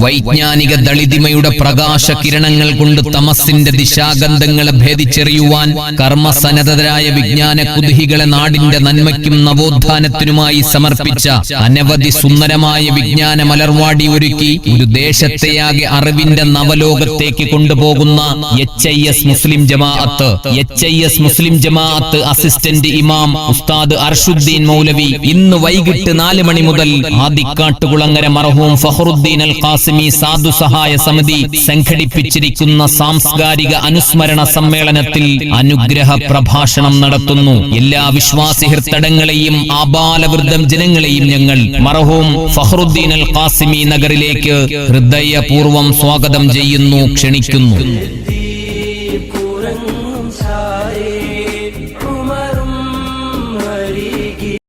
വൈജ്ഞാനിക ദളിതിമയുടെ പ്രകാശ കിരണങ്ങൾ കൊണ്ട് തമസിന്റെ ദിശാഗന്ധങ്ങളെ ഭേദിച്ചെറിയുവാൻ കർമ്മസന്നദ്ധരായ വിജ്ഞാന കുതുഹികളെ നാടിന്റെ നന്മയ്ക്കും നവോത്ഥാനത്തിനുമായി സമർപ്പിച്ച അനവധി സുന്ദരമായ വിജ്ഞാന മലർവാടി ഒരുക്കി ഒരു ദേശത്തെയാകെ അറിവിന്റെ നവലോകത്തേക്ക് കൊണ്ടുപോകുന്ന HIS മുസ്ലിം ജമാഅത്ത്. HIS മുസ്ലിം ജമാഅത്ത് അസിസ്റ്റന്റ് ഇമാം ഉസ്താദ് അർഷുദ്ദീൻ മൗലവി ഇന്ന് വൈകിട്ട് 4 മണി മുതൽ ആദിക്കാട്ടുകുളങ്ങര മർഹൂം ഫഖറുദ്ദീൻ അൽ ഖാസിമി സാധു സഹായ സമിതി സംഘടിപ്പിച്ചിരിക്കുന്ന സാംസ്കാരിക അനുസ്മരണ സമ്മേളനത്തിൽ അനുഗ്രഹ പ്രഭാഷണം നടത്തുന്നു. എല്ലാ വിശ്വാസി ഹൃത്തടങ്ങളെയും ആബാലവൃദ്ധം ജനങ്ങളെയും ഞങ്ങൾ മർഹൂം ഫഖറുദ്ദീൻ അൽ ഖാസിമി നഗറിലേക്ക് ഹൃദയപൂർവ്വം സ്വാഗതം ചെയ്യുന്നു, ക്ഷണിക്കുന്നു.